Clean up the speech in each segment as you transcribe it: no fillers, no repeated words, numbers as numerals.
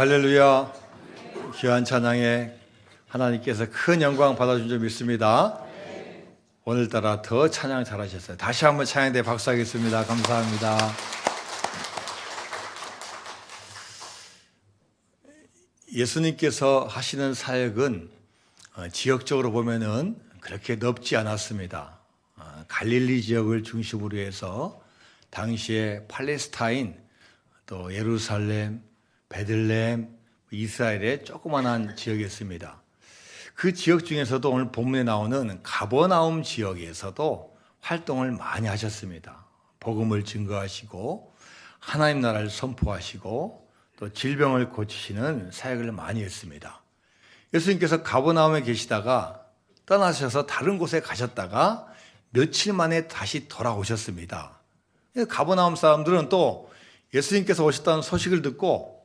할렐루야. 귀한 찬양에 하나님께서 큰 영광 받아준 줄 믿습니다. 오늘따라 더 찬양 잘하셨어요. 다시 한번 찬양대 박수하겠습니다. 감사합니다. 예수님께서 하시는 사역은 지역적으로 보면은 그렇게 넓지 않았습니다. 갈릴리 지역을 중심으로 해서 당시에 팔레스타인, 또 예루살렘, 베들레헴, 이스라엘의 조그만한 지역이었습니다. 그 지역 중에서도 오늘 본문에 나오는 가버나움 지역에서도 활동을 많이 하셨습니다. 복음을 증거하시고 하나님 나라를 선포하시고 또 질병을 고치시는 사역을 많이 했습니다. 예수님께서 가버나움에 계시다가 떠나셔서 다른 곳에 가셨다가 며칠 만에 다시 돌아오셨습니다. 가버나움 사람들은 또 예수님께서 오셨다는 소식을 듣고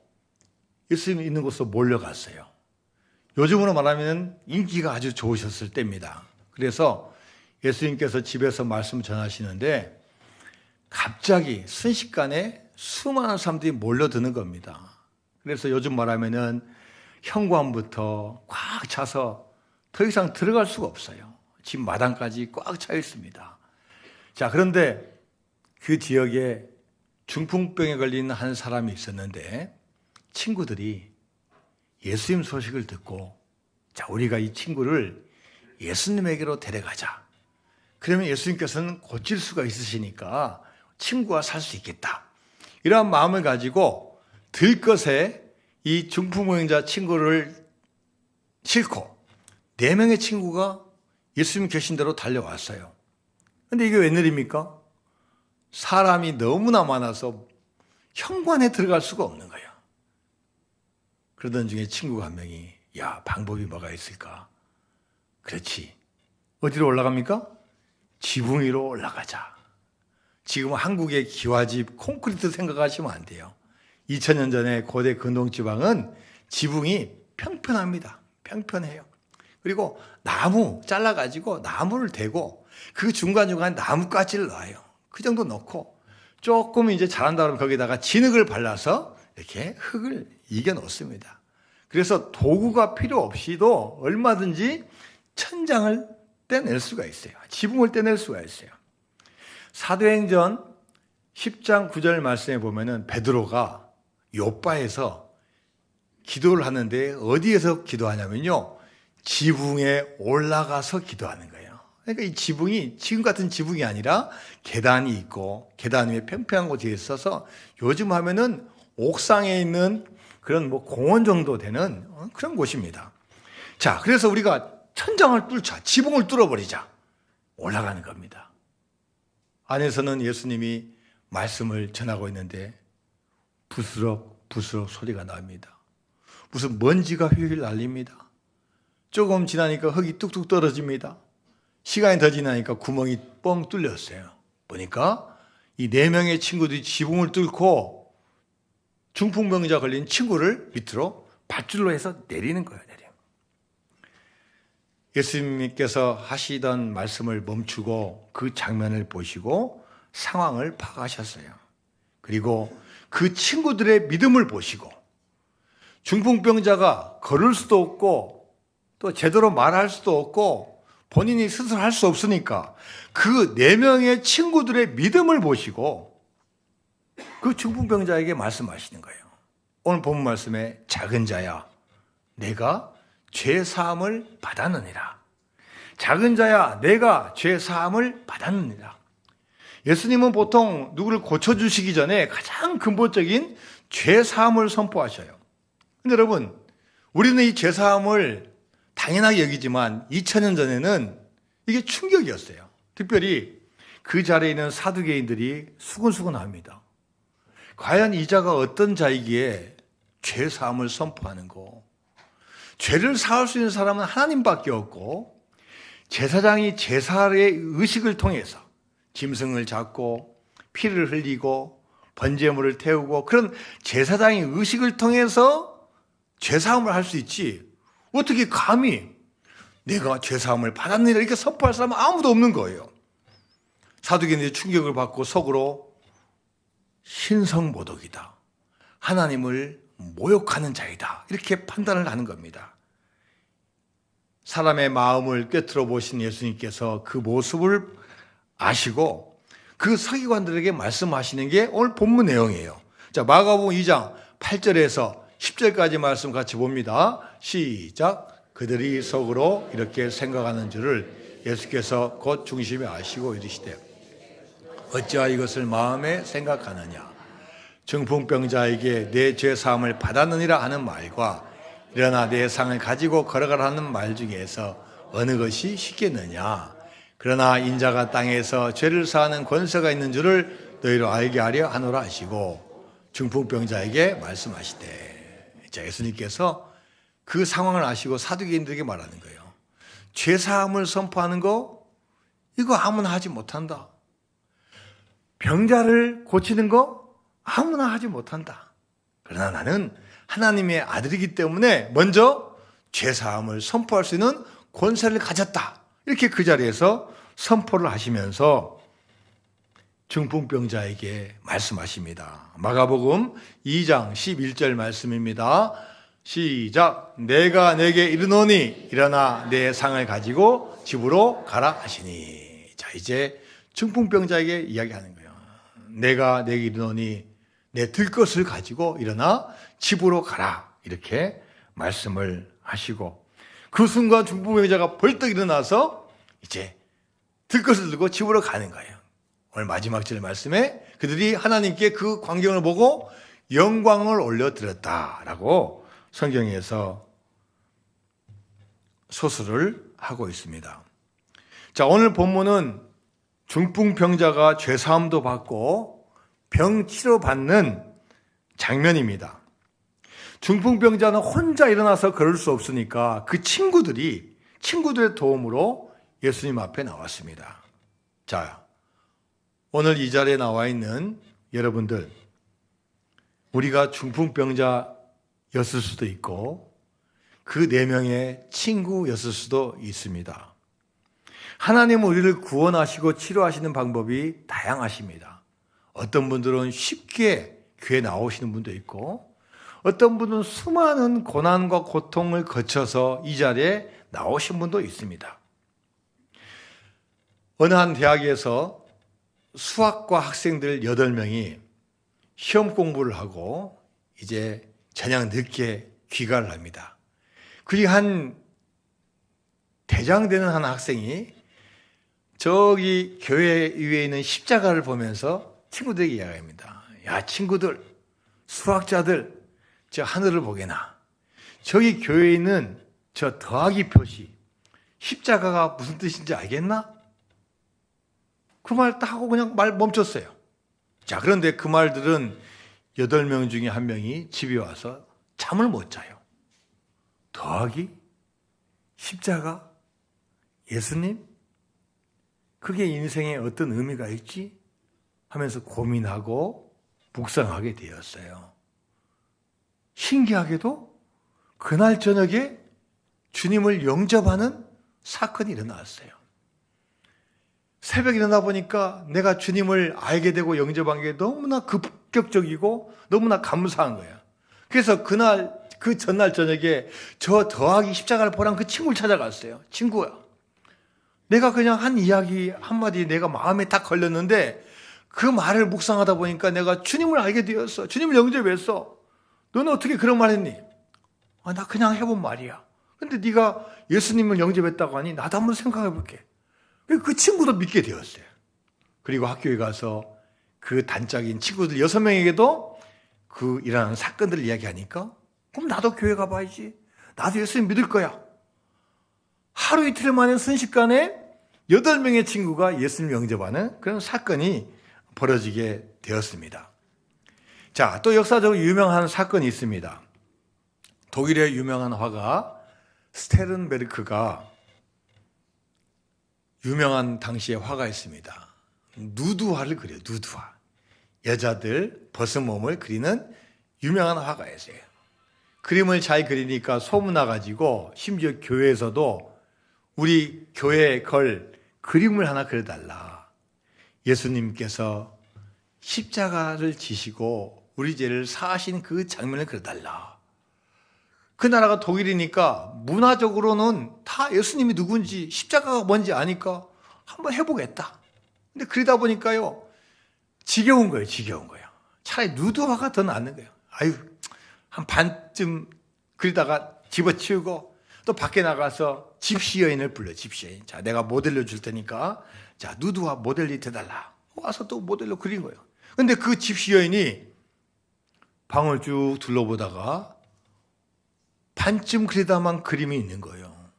예수님 있는 곳으로 몰려갔어요. 요즘으로 말하면 인기가 아주 좋으셨을 때입니다. 그래서 예수님께서 집에서 말씀 전하시는데 갑자기 순식간에 수많은 사람들이 몰려드는 겁니다. 그래서 요즘 말하면은 현관부터 꽉 차서 더 이상 들어갈 수가 없어요. 집 마당까지 꽉 차 있습니다. 자, 그런데 그 지역에 중풍병에 걸린 한 사람이 있었는데 친구들이 예수님 소식을 듣고 자, 우리가 이 친구를 예수님에게로 데려가자. 그러면 예수님께서는 고칠 수가 있으시니까 친구와 살 수 있겠다. 이러한 마음을 가지고 들것에 이 중풍병자 친구를 싣고 4명의 친구가 예수님 계신 대로 달려왔어요. 근데 이게 웬일입니까? 사람이 너무나 많아서 현관에 들어갈 수가 없는 거예요. 그러던 중에 친구가 한 명이 야, 방법이 뭐가 있을까? 그렇지. 어디로 올라갑니까? 지붕 위로 올라가자. 지금 한국의 기와집, 콘크리트 생각하시면 안 돼요. 2000년 전에 고대 근동지방은 지붕이 평평합니다. 평평해요. 그리고 나무 잘라가지고 나무를 대고 그 중간중간에 나뭇가지를 놔요. 그 정도 넣고 조금 이제 잘한다 그러면 거기다가 진흙을 발라서 이렇게 흙을 이겨 놓습니다. 그래서 도구가 필요 없이도 얼마든지 천장을 떼낼 수가 있어요. 지붕을 떼낼 수가 있어요. 사도행전 10장 9절 말씀에 보면은 베드로가 요바에서 기도를 하는데 어디에서 기도하냐면요. 지붕에 올라가서 기도하는 거예요. 그러니까 이 지붕이 지금 같은 지붕이 아니라 계단이 있고 계단 위에 평평한 곳에 있어서 요즘 하면은 옥상에 있는 그런 공원 정도 되는 그런 곳입니다. 자, 그래서 우리가 천장을 뚫자, 지붕을 뚫어버리자. 올라가는 겁니다. 안에서는 예수님이 말씀을 전하고 있는데 부스럭 소리가 납니다. 무슨 먼지가 휘휘 날립니다. 조금 지나니까 흙이 뚝뚝 떨어집니다. 시간이 더 지나니까 구멍이 뻥 뚫렸어요. 보니까 이 4명의 친구들이 지붕을 뚫고 중풍병자 걸린 친구를 밑으로 밧줄로 해서 내리는 거예요. 예수님께서 하시던 말씀을 멈추고 그 장면을 보시고 상황을 파악하셨어요. 그리고 그 친구들의 믿음을 보시고 중풍병자가 걸을 수도 없고 또 제대로 말할 수도 없고 본인이 스스로 할 수 없으니까 그 4명의 친구들의 믿음을 보시고 그 중풍병자에게 말씀하시는 거예요. 오늘 본 말씀에 작은 자야 내가 죄 사함을 받았느니라. 작은 자야 내가 죄 사함을 받았느니라. 예수님은 보통 누구를 고쳐주시기 전에 가장 근본적인 죄 사함을 선포하셔요. 근데 여러분 우리는 이 죄 사함을 당연하게 여기지만 2000년 전에는 이게 충격이었어요. 특별히 그 자리에 있는 사두개인들이 수근수근합니다. 과연 이 자가 어떤 자이기에 죄 사함을 선포하는 거. 죄를 사할 수 있는 사람은 하나님밖에 없고 제사장이 제사의 의식을 통해서 짐승을 잡고 피를 흘리고 번제물을 태우고 그런 제사장의 의식을 통해서 죄 사함을 할 수 있지 어떻게 감히 내가 죄 사함을 받았느냐 이렇게 선포할 사람은 아무도 없는 거예요. 사두개인들이 충격을 받고 속으로 신성모독이다. 하나님을 모욕하는 자이다. 이렇게 판단을 하는 겁니다. 사람의 마음을 꿰뚫어 보신 예수님께서 그 모습을 아시고 그 서기관들에게 말씀하시는 게 오늘 본문 내용이에요. 자, 마가복음 2장 8절에서 10절까지 말씀 같이 봅니다. 시작. 그들이 속으로 이렇게 생각하는 줄을 예수께서 곧 중심에 아시고 이르시되 어찌하여 이것을 마음에 생각하느냐. 중풍병자에게 내 죄 사함을 받았느니라 하는 말과 일어나 내 상을 가지고 걸어가라 하는 말 중에서 어느 것이 쉽겠느냐. 그러나 인자가 땅에서 죄를 사하는 권세가 있는 줄을 너희로 알게 하려 하노라 하시고 중풍병자에게 말씀하시되. 자, 예수님께서 그 상황을 아시고 사두개인들에게 말하는 거예요. 죄 사함을 선포하는 거 이거 아무나 하지 못한다. 병자를 고치는 거 아무나 하지 못한다. 그러나 나는 하나님의 아들이기 때문에 먼저 죄사함을 선포할 수 있는 권세를 가졌다. 이렇게 그 자리에서 선포를 하시면서 중풍병자에게 말씀하십니다. 마가복음 2장 11절 말씀입니다. 시작. 내가 내게 이르노니 일어나 내 상을 가지고 집으로 가라 하시니. 자, 이제 중풍병자에게 이야기하는 거예요. 내가 내게 이르노니 내 들 것을 가지고 일어나 집으로 가라. 이렇게 말씀을 하시고 그 순간 중풍병자가 벌떡 일어나서 이제 들 것을 들고 집으로 가는 거예요. 오늘 마지막 절 말씀에 그들이 하나님께 그 광경을 보고 영광을 올려드렸다라고 성경에서 소설을 하고 있습니다. 자, 오늘 본문은 중풍병자가 죄사함도 받고 병 치료받는 장면입니다. 중풍병자는 혼자 일어나서 걸을 수 없으니까 그 친구들의 도움으로 예수님 앞에 나왔습니다. 자, 오늘 이 자리에 나와 있는 여러분들, 우리가 중풍병자였을 수도 있고 그 4명의 친구였을 수도 있습니다. 하나님은 우리를 구원하시고 치료하시는 방법이 다양하십니다. 어떤 분들은 쉽게 교회에 나오시는 분도 있고 어떤 분은 수많은 고난과 고통을 거쳐서 이 자리에 나오신 분도 있습니다. 어느 한 대학에서 수학과 학생들 8명이 시험 공부를 하고 이제 저녁 늦게 귀가를 합니다. 그리고 한 대장되는 한 학생이 저기 교회 위에 있는 십자가를 보면서 친구들에게 이야기합니다. 야, 친구들, 수학자들, 저 하늘을 보게나. 저기 교회에 있는 저 더하기 표시, 십자가가 무슨 뜻인지 알겠나? 그 말 딱 하고 그냥 말 멈췄어요. 자, 그런데 그 말들은 8명 중에 1명이 집에 와서 잠을 못 자요. 더하기? 십자가? 예수님? 그게 인생에 어떤 의미가 있지? 하면서 고민하고 묵상하게 되었어요. 신기하게도 그날 저녁에 주님을 영접하는 사건이 일어났어요. 새벽에 일어나 보니까 내가 주님을 알게 되고 영접한 게 너무나 급격적이고 너무나 감사한 거예요. 그래서 그 전날 저녁에 저 더하기 십자가를 보란 그 친구를 찾아갔어요. 친구야, 내가 그냥 한 이야기 한마디 내가 마음에 딱 걸렸는데 그 말을 묵상하다 보니까 내가 주님을 알게 되었어. 주님을 영접했어. 너는 어떻게 그런 말 했니? 나 그냥 해본 말이야. 근데 네가 예수님을 영접했다고 하니 나도 한번 생각해 볼게. 그 친구도 믿게 되었어요. 그리고 학교에 가서 그 단짝인 친구들 6명에게도 그 일어나는 사건들을 이야기하니까 그럼 나도 교회 가봐야지. 나도 예수님 믿을 거야. 하루 이틀 만에 순식간에 8명의 친구가 예수님 영접하는 그런 사건이 벌어지게 되었습니다. 자, 또 역사적으로 유명한 사건이 있습니다. 독일의 유명한 화가 스테른베르크가 유명한 당시의 화가 있습니다. 누드화를 그려요. 누드화. 여자들 벗은몸을 그리는 유명한 화가였어요. 그림을 잘 그리니까 소문나가지고 심지어 교회에서도 우리 교회에 걸 그림을 하나 그려달라. 예수님께서 십자가를 지시고 우리 죄를 사하신 그 장면을 그려달라. 그 나라가 독일이니까 문화적으로는 다 예수님이 누군지 십자가가 뭔지 아니까 한번 해보겠다. 근데 그러다 보니까요, 지겨운 거예요. 지겨운 거예요. 차라리 누드화가 더 낫는 거예요. 아유, 한 반쯤 그리다가 집어치우고 또 밖에 나가서 집시 여인을 불러. 집시 여인. 자, 내가 모델로 줄 테니까 자, 누드화 모델이 돼달라. 와서 또 모델로 그린 거예요. 근데 그 집시 여인이 방을 쭉 둘러보다가 반쯤 그리다만 그림이 있는 거예요.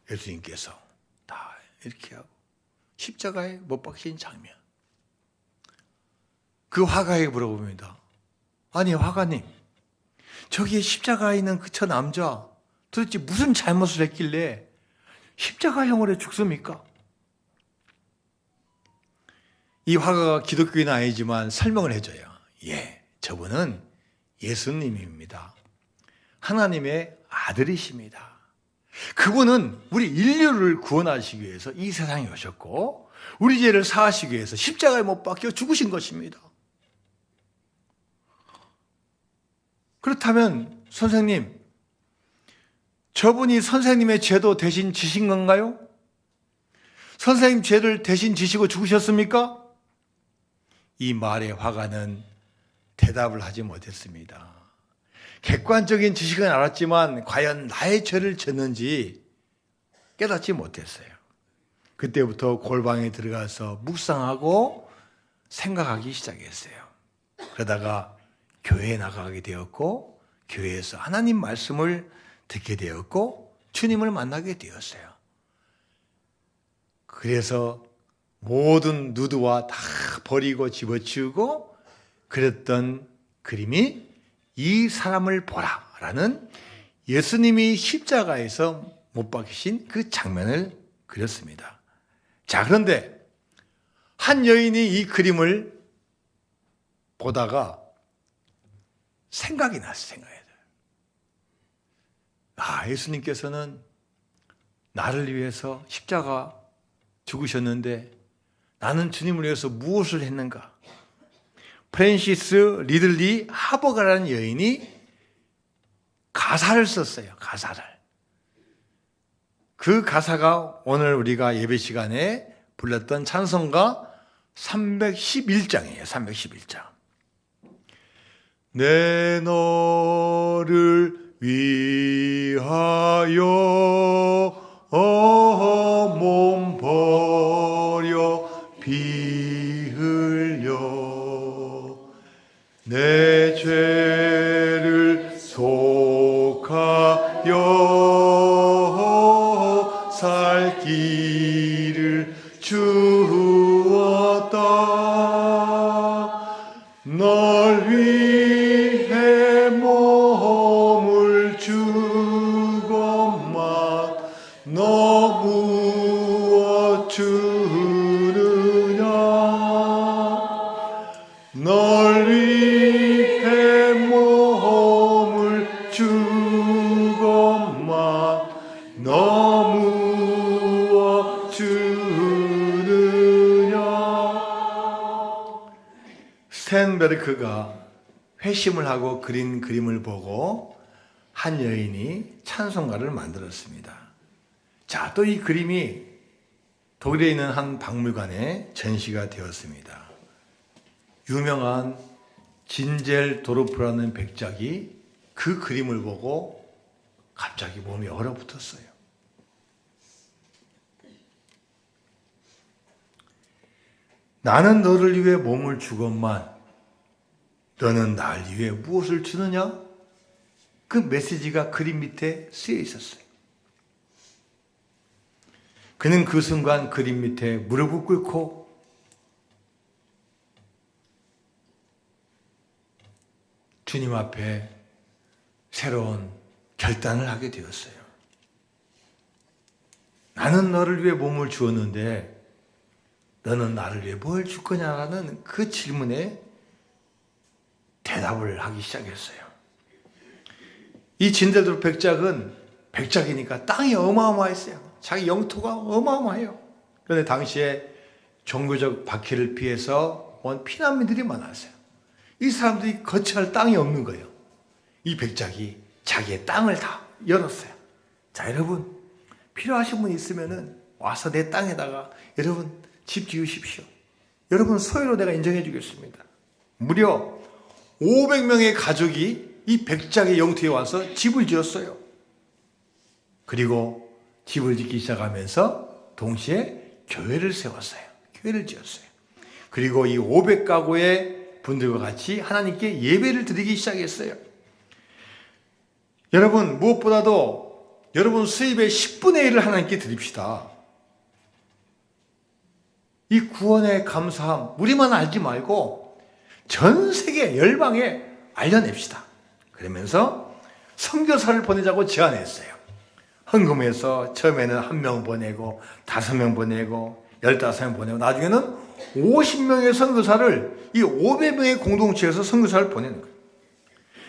예수님께서 다 이렇게 하고 십자가에 못 박힌 장면. 그 화가에게 물어봅니다. 아니, 화가님, 저기에 십자가에 있는 그 저 남자 도대체 무슨 잘못을 했길래 십자가형으로 죽습니까? 이 화가가 기독교인은 아니지만 설명을 해줘요. 예, 저분은 예수님입니다. 하나님의 아들이십니다. 그분은 우리 인류를 구원하시기 위해서 이 세상에 오셨고 우리 죄를 사하시기 위해서 십자가에 못 박혀 죽으신 것입니다. 그렇다면 선생님, 저분이 선생님의 죄도 대신 지신 건가요? 선생님 죄를 대신 지시고 죽으셨습니까? 이 말에 화가는 대답을 하지 못했습니다. 객관적인 지식은 알았지만 과연 나의 죄를 졌는지 깨닫지 못했어요. 그때부터 골방에 들어가서 묵상하고 생각하기 시작했어요. 그러다가 교회에 나가게 되었고 교회에서 하나님 말씀을 듣게 되었고 주님을 만나게 되었어요. 그래서 모든 누드와 다 버리고 집어치우고 그랬던 그림이 이 사람을 보라라는 예수님이 십자가에서 못 박히신 그 장면을 그렸습니다. 자, 그런데 한 여인이 이 그림을 보다가 생각이 났어요. 예수님께서는 나를 위해서 십자가 죽으셨는데 나는 주님을 위해서 무엇을 했는가? 프랜시스 리들리 하버가라는 여인이 가사를 썼어요. 가사를. 그 가사가 오늘 우리가 예배 시간에 불렀던 찬송가 311장이에요. 311장. 내 너를 위하여 몸 버려 피 흘려 내 죄를 속하여 살 길을 주었다. 널 위해 몸을 주고만 너 무엇 주느냐. 널 위해 몸을 주고만 너 무엇 주느냐. 스탠베르크가 회심을 하고 그린 그림을 보고 한 여인이 찬송가를 만들었습니다. 자, 또 이 그림이 독일에 있는 한 박물관에 전시가 되었습니다. 유명한 진젤 도르프라는 백작이 그 그림을 보고 갑자기 몸이 얼어붙었어요. 나는 너를 위해 몸을 주건만 너는 날 위해 무엇을 주느냐? 그 메시지가 그림 밑에 쓰여 있었어요. 그는 그 순간 그림 밑에 무릎을 꿇고 주님 앞에 새로운 결단을 하게 되었어요. 나는 너를 위해 몸을 주었는데 너는 나를 위해 뭘 줄 거냐라는 그 질문에 대답을 하기 시작했어요. 이 진델도 백작은 백작이니까 땅이 어마어마했어요. 자기 영토가 어마어마해요. 그런데 당시에 종교적 박해를 피해서 온 피난민들이 많았어요. 이 사람들이 거처할 땅이 없는 거예요. 이 백작이 자기의 땅을 다 열었어요. 자, 여러분, 필요하신 분 있으면은 와서 내 땅에다가 여러분 집 지으십시오. 여러분 소유로 내가 인정해 주겠습니다. 무려 500명의 가족이 이 백작의 영토에 와서 집을 지었어요. 그리고 집을 짓기 시작하면서 동시에 교회를 세웠어요. 교회를 지었어요. 그리고 이 500가구의 분들과 같이 하나님께 예배를 드리기 시작했어요. 여러분, 무엇보다도 여러분 수입의 10분의 1을 하나님께 드립시다. 이 구원의 감사함 우리만 알지 말고 전 세계 열방에 알려냅시다. 그러면서 선교사를 보내자고 제안했어요. 헌금해서 처음에는 1명 보내고 5명 보내고 15명 보내고 나중에는 50명의 선교사를 이 500명의 공동체에서 선교사를 보내는 거예요.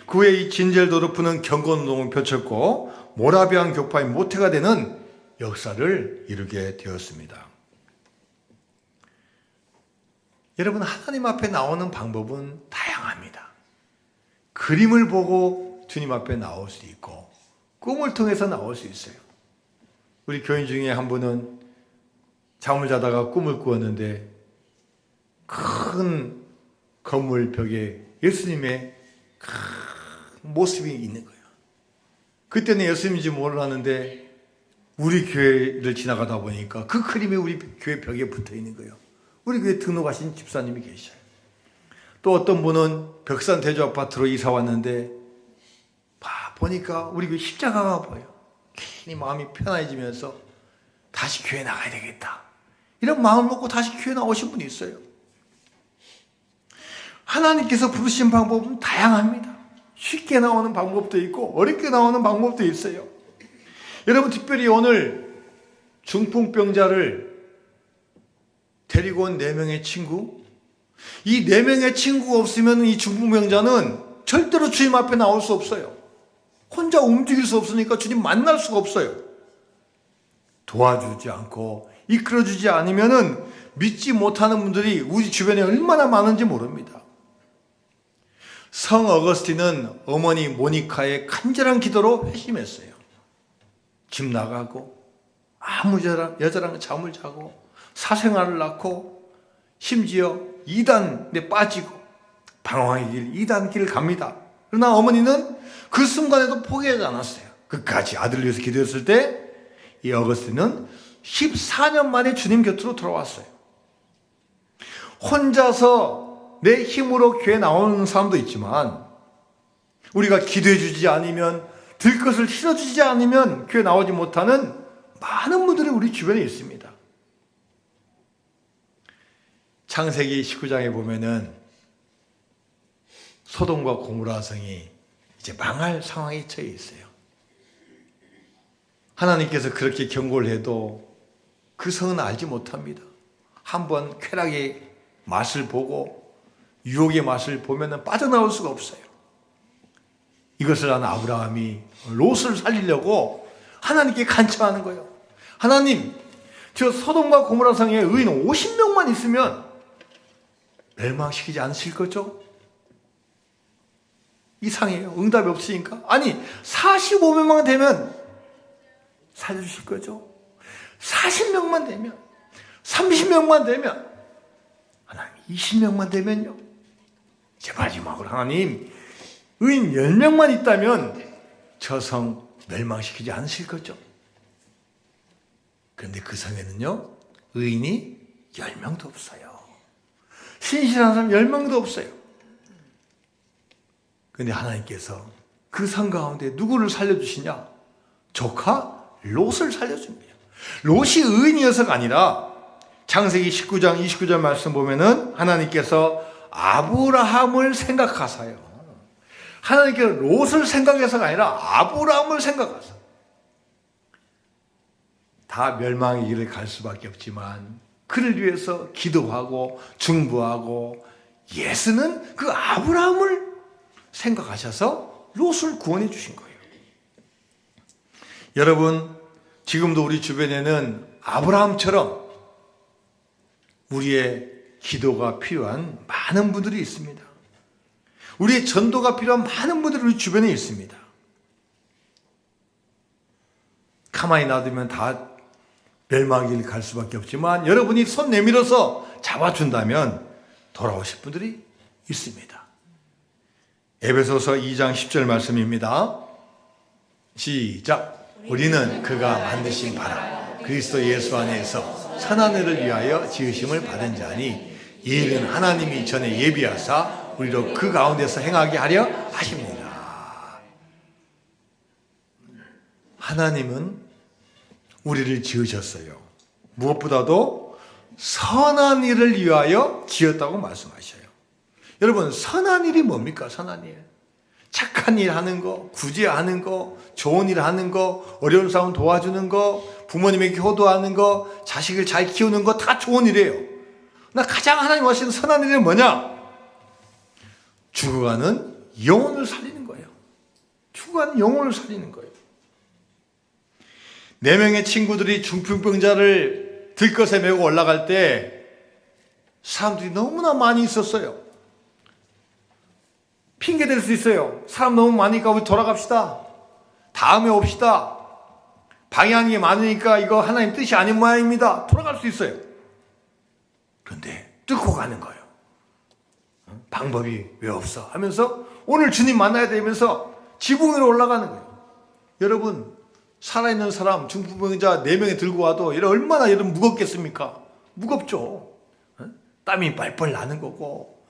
그 후에 이 진젤도르 푸는 경건운동을 펼쳤고 모라비안 교파의 모태가 되는 역사를 이루게 되었습니다. 여러분, 하나님 앞에 나오는 방법은 다양합니다. 그림을 보고 주님 앞에 나올 수 있고 꿈을 통해서 나올 수 있어요. 우리 교인 중에 한 분은 잠을 자다가 꿈을 꾸었는데 큰 건물 벽에 예수님의 큰 모습이 있는 거예요. 그때는 예수님인지 몰랐는데 우리 교회를 지나가다 보니까 그 그림이 우리 교회 벽에 붙어 있는 거예요. 우리 교회 등록하신 집사님이 계셔요. 또 어떤 분은 벽산 대주 아파트로 이사 왔는데 보니까 우리 교회 십자가가 보여. 괜히 마음이 편해지면서 다시 교회 나가야 되겠다. 이런 마음 먹고 다시 교회 나오신 분이 있어요. 하나님께서 부르신 방법은 다양합니다. 쉽게 나오는 방법도 있고 어렵게 나오는 방법도 있어요. 여러분, 특별히 오늘 중풍병자를 데리고 온 4명의 친구, 이 4명의 친구가 없으면 이 중풍병자는 절대로 주님 앞에 나올 수 없어요. 혼자 움직일 수 없으니까 주님 만날 수가 없어요. 도와주지 않고 이끌어주지 않으면은 믿지 못하는 분들이 우리 주변에 얼마나 많은지 모릅니다. 성 어거스틴은 어머니 모니카의 간절한 기도로 회심했어요. 집 나가고 아무 여자랑 잠을 자고 사생활을 낳고 심지어 이단에 빠지고 방황의 길, 이단 길을 갑니다. 그러나 어머니는 그 순간에도 포기하지 않았어요. 끝까지 아들을 위해서 기도했을 때 이 어거스틴은 14년 만에 주님 곁으로 돌아왔어요. 혼자서 내 힘으로 교회 나오는 사람도 있지만 우리가 기도해 주지 않으면, 들것을 실어주지 않으면 교회 나오지 못하는 많은 분들이 우리 주변에 있습니다. 창세기 19장에 보면은 소돔과 고모라 성이 이제 망할 상황에 처해 있어요. 하나님께서 그렇게 경고를 해도 그 성은 알지 못합니다. 한번 쾌락의 맛을 보고 유혹의 맛을 보면은 빠져나올 수가 없어요. 이것을 아는 아브라함이 롯을 살리려고 하나님께 간청하는 거예요. 하나님, 저 소돔과 고모라 성에 의인 50명만 있으면 멸망시키지 않으실 거죠? 이상해요. 응답이 없으니까. 아니, 45명만 되면 살려주실 거죠? 40명만 되면, 30명만 되면, 하나님 20명만 되면요. 제 마지막으로 하나님, 의인 10명만 있다면 저 성 멸망시키지 않으실 거죠? 그런데 그 성에는요, 의인이 10명도 없어요. 신실한 사람 10명도 없어요. 그런데 하나님께서 그 성 가운데 누구를 살려주시냐? 조카 롯을 살려줍니다. 롯이 의인이어서가 아니라 창세기 19장 29절 말씀 보면은 하나님께서 아브라함을 생각하사요. 하나님께서 롯을 생각해서가 아니라 아브라함을 생각하사. 다 멸망의 길을 갈 수밖에 없지만 그를 위해서 기도하고 중보하고 예수는 그 아브라함을 생각하셔서 롯을 구원해 주신 거예요. 여러분, 지금도 우리 주변에는 아브라함처럼 우리의 기도가 필요한 많은 분들이 있습니다. 우리의 전도가 필요한 많은 분들이 우리 주변에 있습니다. 가만히 놔두면 다 멸망길 갈 수밖에 없지만 여러분이 손 내밀어서 잡아준다면 돌아오실 분들이 있습니다. 에베소서 2장 10절 말씀입니다. 시작. 우리는 그가 만드신 바라 그리스도 예수 안에서 선한 일을 위하여 지으심을 받은 자니 이 일은 하나님이 전에 예비하사 우리로 그 가운데서 행하게 하려 하십니다. 하나님은 우리를 지으셨어요. 무엇보다도 선한 일을 위하여 지었다고 말씀하셔요. 여러분, 선한 일이 뭡니까? 선한 일. 착한 일 하는 거, 구제하는 거, 좋은 일 하는 거, 어려운 사람 도와주는 거, 부모님에게 효도하는 거, 자식을 잘 키우는 거 다 좋은 일이에요. 나 가장 하나님 하시는 선한 일은 뭐냐? 죽어가는 영혼을 살리는 거예요. 죽어가는 영혼을 살리는 거예요. 4명의 친구들이 중풍병자를 들것에 메고 올라갈 때 사람들이 너무나 많이 있었어요. 핑계 댈 수 있어요. 사람 너무 많으니까 우리 돌아갑시다. 다음에 옵시다. 방해하는 게 많으니까 이거 하나님 뜻이 아닌 모양입니다. 돌아갈 수 있어요. 그런데 뚫고 가는 거예요. 방법이 왜 없어? 하면서 오늘 주님 만나야 되면서 지붕 위로 올라가는 거예요. 여러분, 살아있는 사람, 중풍병자 4명이 들고 와도 얼마나 여러분 무겁겠습니까? 무겁죠. 땀이 뻘뻘 나는 거고,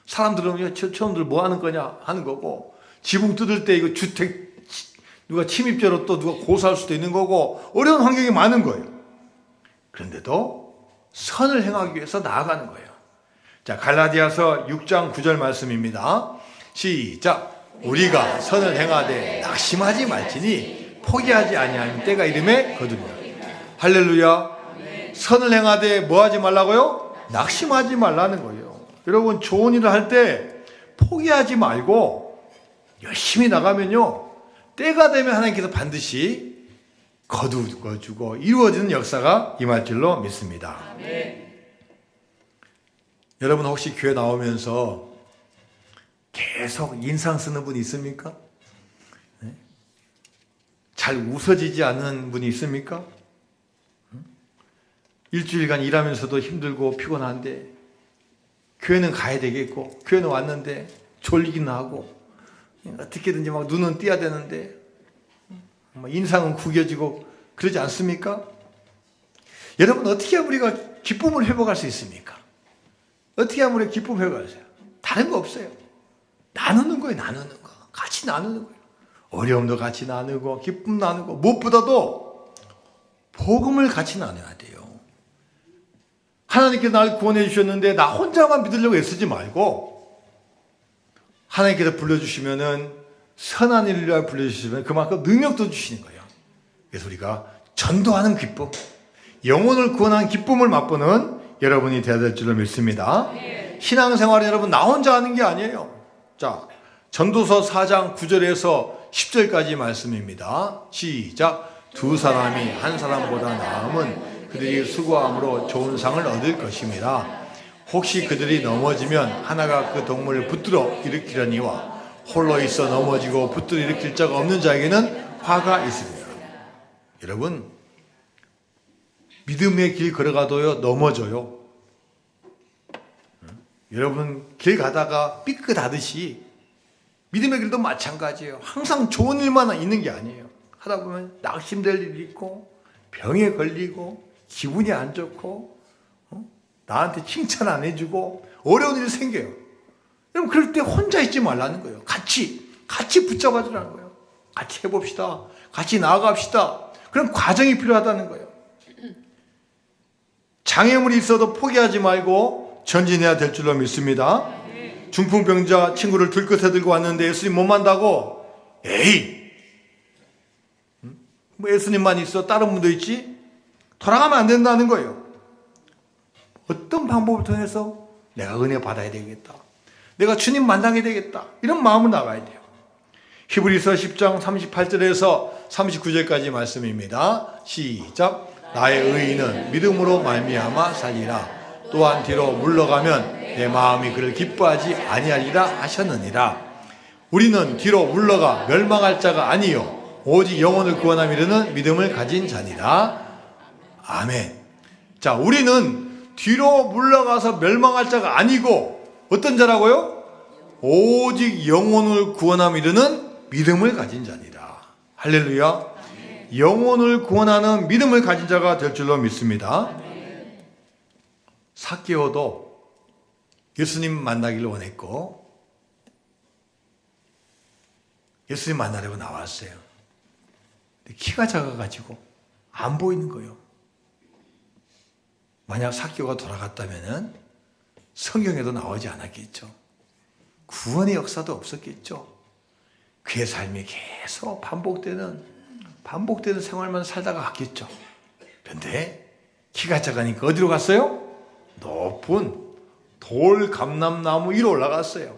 사람들은 처음들 뭐 하는 거냐 하는 거고, 지붕 뜯을 때 이거 주택 누가 침입죄로 또 누가 고소할 수도 있는 거고, 어려운 환경이 많은 거예요. 그런데도 선을 행하기 위해서 나아가는 거예요. 자, 갈라디아서 6장 9절 말씀입니다. 시작. 우리가 선을 행하되 낙심하지 말지니 포기하지 아니하는 때가 이름에 거두리라. 할렐루야. 선을 행하되 뭐 하지 말라고요? 낙심하지 말라는 거예요. 여러분, 좋은 일을 할 때 포기하지 말고 열심히 나가면요, 때가 되면 하나님께서 반드시 거두어주고 이루어지는 역사가 임할 줄로 믿습니다. 아멘. 여러분, 혹시 교회 나오면서 계속 인상 쓰는 분이 있습니까? 네? 잘 웃어지지 않는 분이 있습니까? 일주일간 일하면서도 힘들고 피곤한데 교회는 가야 되겠고, 교회는 왔는데 졸리긴 하고 어떻게든지 막 눈은 띄어야 되는데 인상은 구겨지고 그러지 않습니까? 여러분, 어떻게 하면 우리가 기쁨을 회복할 수 있습니까? 어떻게 하면 우리가 기쁨을 회복할 수 있어요? 다른 거 없어요. 나누는 거예요. 나누는 거. 같이 나누는 거예요. 어려움도 같이 나누고 기쁨 나누고, 무엇보다도 복음을 같이 나눠야 돼요. 하나님께서 나를 구원해 주셨는데 나 혼자만 믿으려고 애쓰지 말고, 하나님께서 불러주시면은 선한 일을 위하여 불러주시면 그만큼 능력도 주시는 거예요. 그래서 우리가 전도하는 기쁨, 영혼을 구원하는 기쁨을 맛보는 여러분이 되어야 될 줄로 믿습니다. 신앙생활은 여러분 나 혼자 하는 게 아니에요. 자, 전도서 4장 9절에서 10절까지 말씀입니다. 시작. 두 사람이 한 사람보다 나음은 그들이 수고함으로 좋은 상을 얻을 것입니다. 혹시 그들이 넘어지면 하나가 그 동물을 붙들어 일으키려니와 홀로 있어 넘어지고 붙들어 일으킬 자가 없는 자에게는 화가 있습니다. 여러분, 믿음의 길 걸어가도요, 넘어져요. 여러분, 길 가다가 삐끗하듯이 믿음의 길도 마찬가지예요. 항상 좋은 일만 있는 게 아니에요. 하다 보면 낙심될 일이 있고, 병에 걸리고, 기분이 안 좋고, 나한테 칭찬 안 해주고 어려운 일이 생겨요. 여러분, 그럴 때 혼자 있지 말라는 거예요. 같이 붙잡아 주라는 거예요. 같이 해봅시다. 같이 나아갑시다. 그런 과정이 필요하다는 거예요. 장애물이 있어도 포기하지 말고 전진해야 될 줄로 믿습니다. 중풍병자 친구를 들것에 들고 왔는데 예수님 못 만다고, 에이, 뭐 예수님만 있어 다른 분도 있지? 돌아가면 안 된다는 거예요. 어떤 방법을 통해서 내가 은혜 받아야 되겠다, 내가 주님 만나게 되겠다, 이런 마음으로 나가야 돼요. 히브리서 10장 38절에서 39절까지 말씀입니다. 시작. 나의 의인은 믿음으로 말미암아 살리라. 또한 뒤로 물러가면 내 마음이 그를 기뻐하지 아니하리라 하셨느니라. 우리는 뒤로 물러가 멸망할 자가 아니요 오직 영혼을 구원함이라는 믿음을 가진 자니라. 아멘. 자, 우리는 뒤로 물러가서 멸망할 자가 아니고 어떤 자라고요? 오직 영혼을 구원함이라는 믿음을 가진 자니라. 할렐루야. 영혼을 구원하는 믿음을 가진 자가 될 줄로 믿습니다. 삭개오도 예수님 만나기를 원했고 예수님 만나려고 나왔어요. 근데 키가 작아가지고 안 보이는 거예요. 만약 삭개오가 돌아갔다면 성경에도 나오지 않았겠죠. 구원의 역사도 없었겠죠. 그의 삶이 계속 반복되는 생활만 살다가 갔겠죠. 그런데 키가 작으니까 어디로 갔어요? 높은 돌 감람나무 위로 올라갔어요.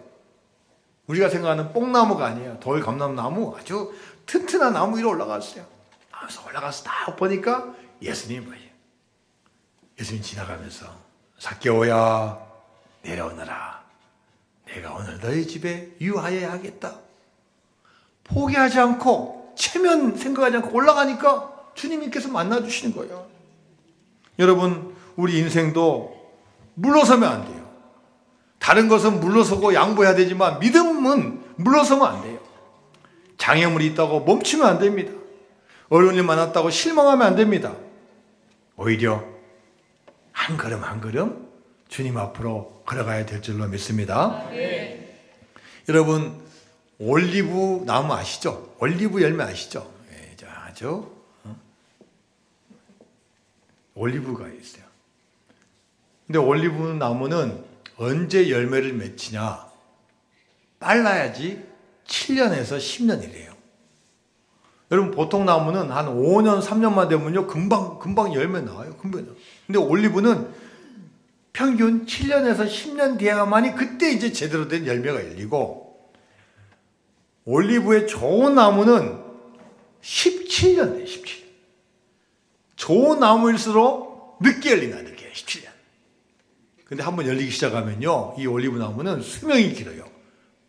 우리가 생각하는 뽕나무가 아니에요. 돌 감람나무, 아주 튼튼한 나무 위로 올라갔어요. 그래서 올라가서 딱 보니까 예수님이 보여요. 예수님 지나가면서 삭개오야 내려오너라. 내가 오늘 너희 집에 유하여야 하겠다. 포기하지 않고 체면 생각하지 않고 올라가니까 주님께서 만나주시는 거예요. 여러분, 우리 인생도 물러서면 안 돼요. 다른 것은 물러서고 양보해야 되지만 믿음은 물러서면 안 돼요. 장애물이 있다고 멈추면 안 됩니다. 어려운 일 많았다고 실망하면 안 됩니다. 오히려 한 걸음 한 걸음 주님 앞으로 걸어가야 될 줄로 믿습니다. 여러분, 올리브 나무 아시죠? 올리브 열매 아시죠? 아주 올리브가 있어요. 근데 올리브 나무는 언제 열매를 맺히냐? 빨라야지 7년에서 10년이래요. 여러분, 보통 나무는 한 5년, 3년만 되면요, 금방 열매 나와요. 근데 올리브는 평균 7년에서 10년 뒤에만이 그때 이제 제대로 된 열매가 열리고, 올리브의 좋은 나무는 17년 돼요, 17년. 좋은 나무일수록 늦게 열린다, 늦게, 17년. 근데 한번 열리기 시작하면요, 이 올리브 나무는 수명이 길어요.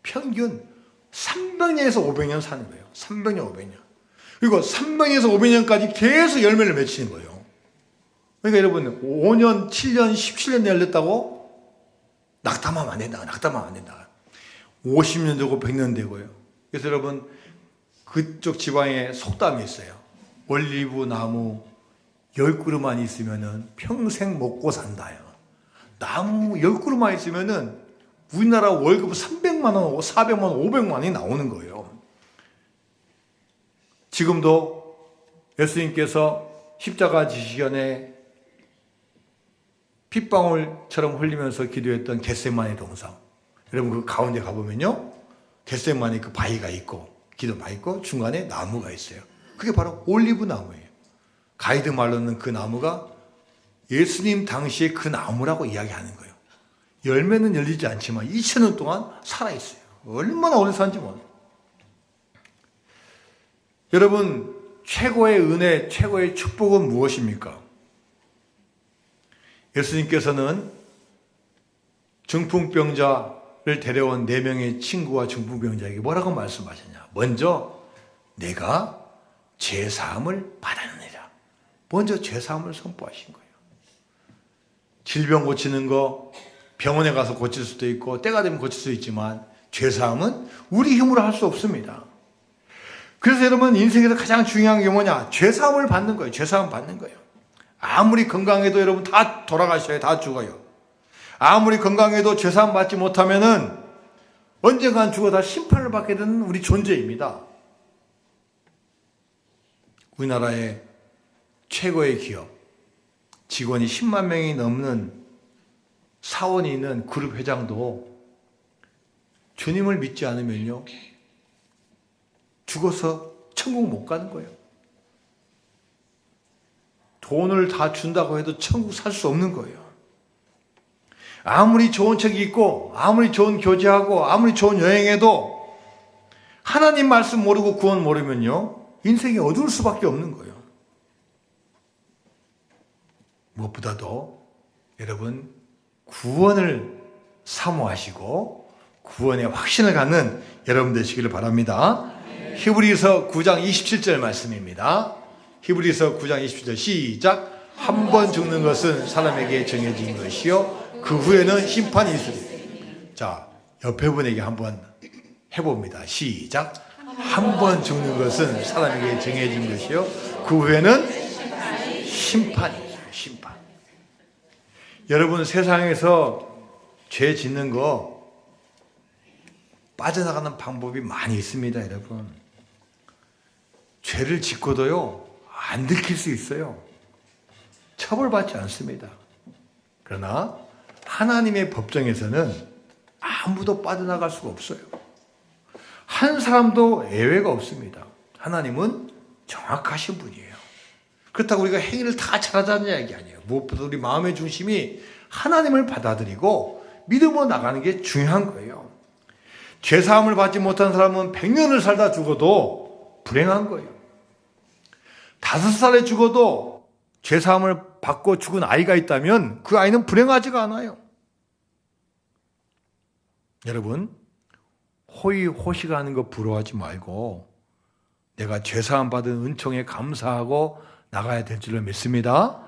평균 300년에서 500년 사는 거예요. 300년, 500년. 그리고 300년에서 500년까지 계속 열매를 맺히는 거예요. 그러니까 여러분, 5년, 7년, 17년 열렸다고 낙담하면 안 된다. 낙담하면 안 된다. 50년 되고 100년 되고요. 그래서 여러분, 그쪽 지방에 속담이 있어요. 올리브 나무 10그루만 있으면은 평생 먹고 산다요. 나무 10그루만 있으면은 우리나라 월급 300만 원, 400만 원, 500만 원이 나오는 거예요. 지금도 예수님께서 십자가 지시기 전에 핏방울처럼 흘리면서 기도했던 겟세마네 동상. 여러분, 그 가운데 가보면요, 겟세마네 그 바위가 있고 기도가 있고 중간에 나무가 있어요. 그게 바로 올리브 나무예요. 가이드 말로는 그 나무가 예수님 당시에 그 나무라고 이야기하는 거예요. 열매는 열리지 않지만 2000년 동안 살아있어요. 얼마나 오래 사는지 몰라요. 여러분, 최고의 은혜, 최고의 축복은 무엇입니까? 예수님께서는 중풍병자를 데려온 4명의 친구와 중풍병자에게 뭐라고 말씀하셨냐? 먼저 내가 죄사함을 받았느니라. 먼저 죄사함을 선포하신 거예요. 질병 고치는 거 병원에 가서 고칠 수도 있고 때가 되면 고칠 수 있지만 죄사함은 우리 힘으로 할 수 없습니다. 그래서 여러분, 인생에서 가장 중요한 게 뭐냐? 죄사함을 받는 거예요. 죄사함 받는 거예요. 아무리 건강해도 여러분 다 돌아가셔요. 다 죽어요. 아무리 건강해도 죄사함 받지 못하면은 언젠간 죽어 다 심판을 받게 되는 우리 존재입니다. 우리나라의 최고의 기업, 직원이 10만 명이 넘는 사원이 있는 그룹 회장도 주님을 믿지 않으면요, 죽어서 천국 못 가는 거예요. 돈을 다 준다고 해도 천국 살 수 없는 거예요. 아무리 좋은 책이 있고 아무리 좋은 교제하고 아무리 좋은 여행해도 하나님 말씀 모르고 구원 모르면요, 인생이 어두울 수밖에 없는 거예요. 무엇보다도 여러분, 구원을 사모하시고 구원의 확신을 갖는 여러분 되시기를 바랍니다. 히브리서 9장 27절 말씀입니다. 히브리서 9장 27절 시작. 한 번 죽는 것은 사람에게 정해진 것이요 그 후에는 심판이 있으리. 자, 옆에 분에게 한번 해봅니다. 시작. 한 번 죽는 것은 사람에게 정해진 것이요 그 후에는 심판이 있어요. 심판. 여러분, 세상에서 죄 짓는 거 빠져나가는 방법이 많이 있습니다. 여러분, 죄를 짓고도요 안 들킬 수 있어요. 처벌받지 않습니다. 그러나 하나님의 법정에서는 아무도 빠져나갈 수가 없어요. 한 사람도 예외가 없습니다. 하나님은 정확하신 분이에요. 그렇다고 우리가 행위를 다 잘하자는 이야기 아니에요. 무엇보다 우리 마음의 중심이 하나님을 받아들이고 믿음으로 나가는 게 중요한 거예요. 죄사함을 받지 못한 사람은 100년을 살다 죽어도 불행한 거예요. 5살에 죽어도 죄사함을 받고 죽은 아이가 있다면 그 아이는 불행하지가 않아요. 여러분, 호의호식하는 거 부러워하지 말고 내가 죄사함 받은 은총에 감사하고 나가야 될 줄로 믿습니다.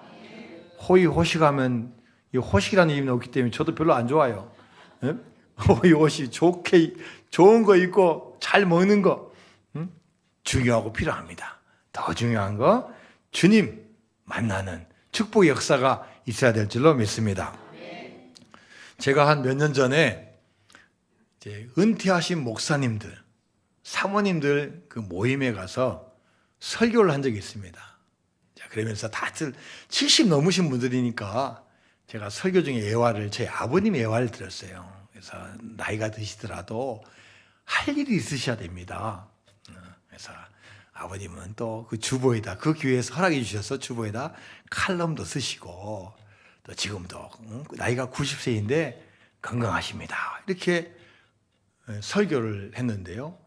호의호식하면, 이 호식이라는 의미는 없기 때문에 저도 별로 안 좋아요. 호의호식, 좋은 거 있고 잘 먹는 거 중요하고 필요합니다. 더 중요한 거 주님 만나는 축복의 역사가 있어야 될 줄로 믿습니다. 제가 한 몇 년 전에 이제 은퇴하신 목사님들, 사모님들 그 모임에 가서 설교를 한 적이 있습니다. 자, 그러면서 다들 70 넘으신 분들이니까 제가 설교 중에 예화를, 제 아버님 예화를 들었어요. 그래서 나이가 드시더라도 할 일이 있으셔야 됩니다. 그래서 아버님은 또 그 주보에다, 그 교회에서 허락해 주셔서 주보에다 칼럼도 쓰시고 또 지금도 나이가 90세인데 건강하십니다. 이렇게 설교를 했는데요.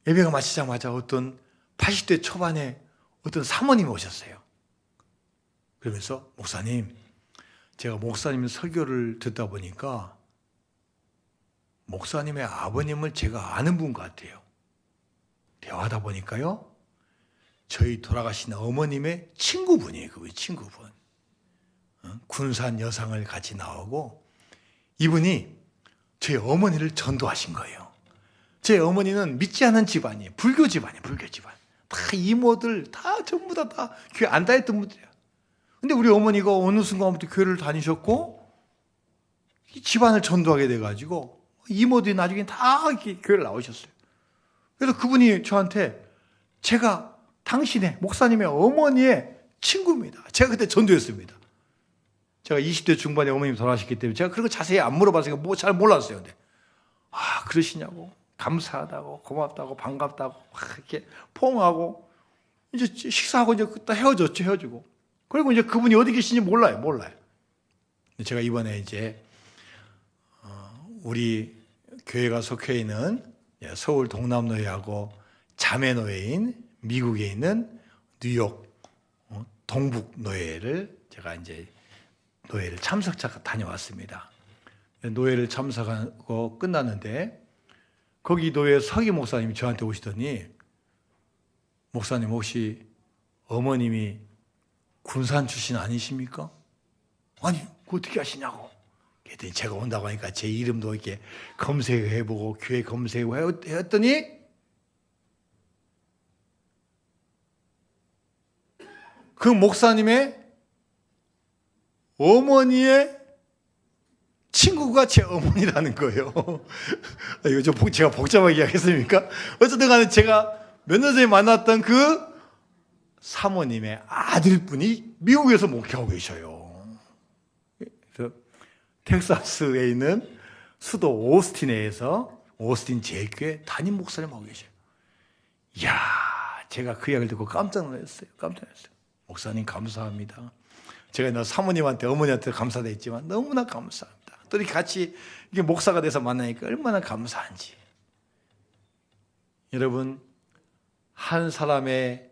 예배가 마치자마자 어떤 80대 초반에 어떤 사모님이 오셨어요. 그러면서 목사님, 제가 목사님 설교를 듣다 보니까 목사님의 아버님을 제가 아는 분 같아요. 대화하다 보니까요, 저희 돌아가신 어머님의 친구분이에요. 그분이 친구분. 군산 여상을 같이 나오고 이분이 제 어머니를 전도하신 거예요. 제 어머니는 믿지 않은 집안이에요. 불교 집안이에요. 불교 집안. 다 이모들 다 전부 다 교회 안 다녔던 분들이에요. 근데 우리 어머니가 어느 순간부터 교회를 다니셨고 이 집안을 전도하게 돼가지고 이모들이 나중에 다 이렇게 교회를 나오셨어요. 그래서 그분이 저한테 제가 당신의 목사님의 어머니의 친구입니다. 제가 그때 전도했습니다. 제가 20대 중반에 어머님이 돌아가셨기 때문에 제가 그런 거 자세히 안 물어봤으니까 뭐 잘 몰랐어요. 근데 그러시냐고, 감사하다고, 고맙다고, 반갑다고 이렇게 포옹하고 이제 식사하고 이제 딱 헤어졌죠. 헤어지고. 그리고 이제 그분이 어디 계신지 몰라요. 제가 이번에 이제 우리 교회가 속해 있는 서울 동남노예하고 자매노예인 미국에 있는 뉴욕 동북노예를 제가 이제 노예를 참석자가 다녀왔습니다. 노예를 참석하고 끝났는데 거기 노예 서기 목사님이 저한테 오시더니 목사님 혹시 어머님이 군산 출신 아니십니까? 아니 그거 어떻게 아시냐고. 그랬더니 제가 온다고 하니까 제 이름도 이렇게 검색해보고 교회 검색했더니 그 목사님의 어머니의 친구가 제 어머니라는 거예요. 이거 좀 제가 복잡하게 이야기했습니까? 어쨌든 간에 제가 몇 년 전에 만났던 그 사모님의 아들분이 미국에서 목회하고 계셔요. 그래서 텍사스에 있는 수도 오스틴에서 오스틴 제일교회 담임 목사님 하고 계셔요. 이야, 제가 그 이야기를 듣고 깜짝 놀랐어요. 목사님 감사합니다. 제가 나 사모님한테 어머니한테 감사도 했지만 너무나 감사합니다. 또 이렇게 같이 이게 목사가 돼서 만나니까 얼마나 감사한지. 여러분, 한 사람의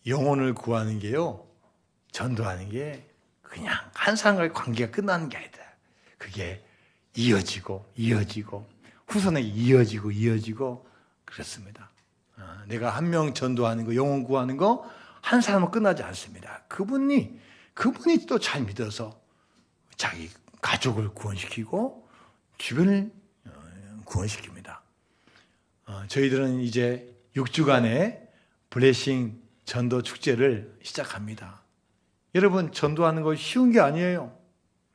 영혼을 구하는 게요, 전도하는 게 그냥 한 사람과의 관계가 끝나는 게 아니다. 그게 이어지고 후손에게 이어지고 그렇습니다. 내가 한 명 전도하는 거, 영혼 구하는 거 한 사람은 끝나지 않습니다. 그분이 또 잘 믿어서 자기 가족을 구원시키고 주변을 구원시킵니다. 저희들은 이제 6주간의 블레싱 전도 축제를 시작합니다. 여러분, 전도하는 거 쉬운 게 아니에요.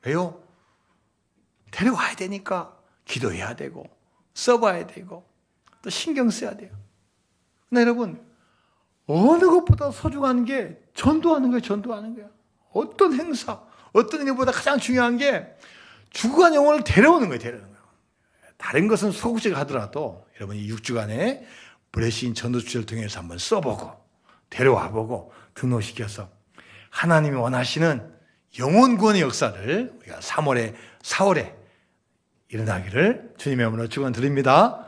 왜요? 데려와야 되니까 기도해야 되고 써봐야 되고 또 신경 써야 돼요. 근데 여러분, 어느 것보다 소중한 게 전도하는 거예요. 어떤 행사, 어떤 일보다 가장 중요한 게 죽어간 영혼을 데려오는 거예요. 다른 것은 소극적으로 하더라도 여러분이 6주간의 블레싱 전도 축제를 통해서 한번 써보고 데려와보고 등록시켜서 하나님이 원하시는 영혼 구원의 역사를 우리가 3월에 4월에 일어나기를 주님의 이름으로 축원드립니다.